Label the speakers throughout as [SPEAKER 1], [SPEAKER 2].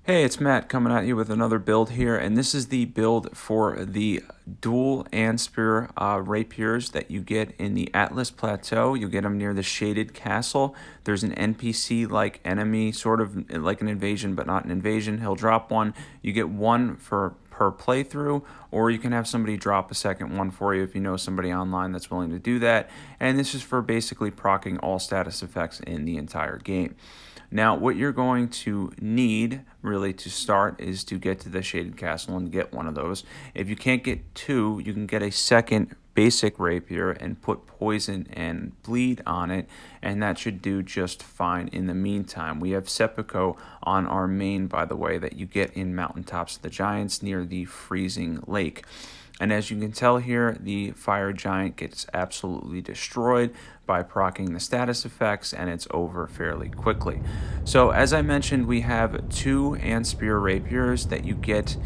[SPEAKER 1] Hey, it's Matt coming at you with another build here, and this is the build for the Duel Antspur Rapiers that you get in the Atlas Plateau. You get them near the Shaded Castle. There's an NPC-like enemy, sort of like an invasion, but not an invasion. He'll drop one. You get one per playthrough, or you can have somebody drop a second one for you if you know somebody online that's willing to do that. And this is for basically proccing all status effects in the entire game. Now, what you're going to need really to start is to get to the Shaded Castle and get one of those. If you can't get two, you can get a second basic rapier and put poison and bleed on it, and that should do just fine. In the meantime, we have Sepukku on our main, by the way, that you get in Mountaintops of the Giants near the freezing lake. And as you can tell here, the fire giant gets absolutely destroyed by proccing the status effects, and it's over fairly quickly. So as I mentioned, we have two Antspur rapiers that you get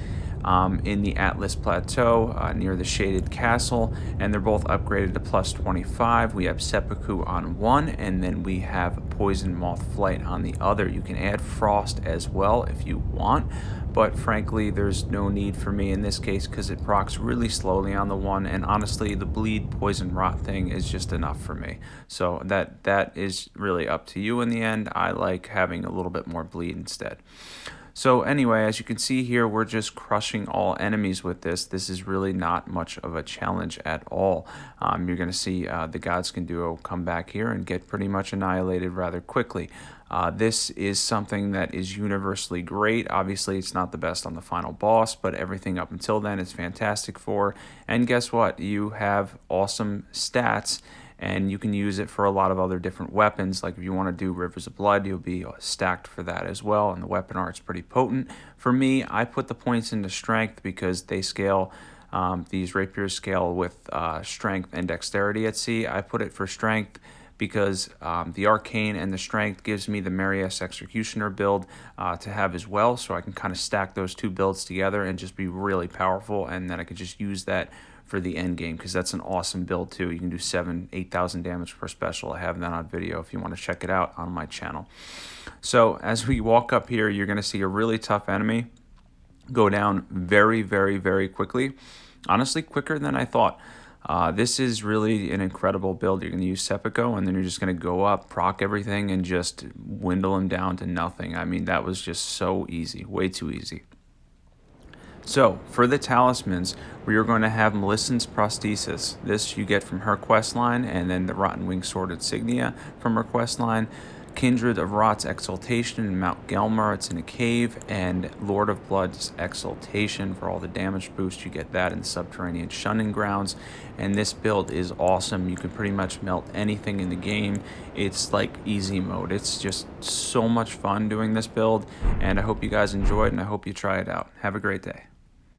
[SPEAKER 1] in the Atlas Plateau near the Shaded Castle, and they're both upgraded to plus 25. We have Sepukku on one, and then we have Poison Moth Flight on the other. You can add Frost as well if you want, but frankly there's no need for me in this case because it procs really slowly on the one, and honestly the bleed poison rot thing is just enough for me. So that is really up to you in the end. I like having a little bit more bleed instead. So anyway, as you can see here, we're just crushing all enemies with this. This is really not much of a challenge at all. You're going to see the Godskin duo come back here and get pretty much annihilated rather quickly. This is something that is universally great. Obviously, it's not the best on the final boss, but everything up until then is fantastic for. And guess what? You have awesome stats, and you can use it for a lot of other different weapons. Like if you want to do Rivers of Blood, you'll be stacked for that as well, and the weapon art's pretty potent. For me, I put the points into strength because they scale, these rapiers scale with strength and dexterity at sea. I put it for strength because the arcane and the strength gives me the Marius Executioner build to have as well, so I can kind of stack those two builds together and just be really powerful, and then I could just use that for the end game, because that's an awesome build too. You can do 8,000 damage per special. I have that on video if you want to check it out on my channel. So as we walk up here, you're going to see a really tough enemy go down very, very, very quickly. Honestly, quicker than I thought. This is really an incredible build. You're going to use Sepukku, and then you're just going to go up, proc everything, and just dwindle them down to nothing. I mean, that was just so easy, way too easy. So, for the talismans, we are going to have Millicent's Prosthesis. This you get from her quest line, and then the Rotten Wing Sword Insignia from her quest line. Kindred of Rot's Exultation in Mount Gelmar, it's in a cave, and Lord of Blood's Exultation for all the damage boost. You get that in the Subterranean Shunning Grounds, and this build is awesome. You can pretty much melt anything in the game. It's like easy mode. It's just so much fun doing this build, and I hope you guys enjoyed, and I hope you try it out. Have a great day.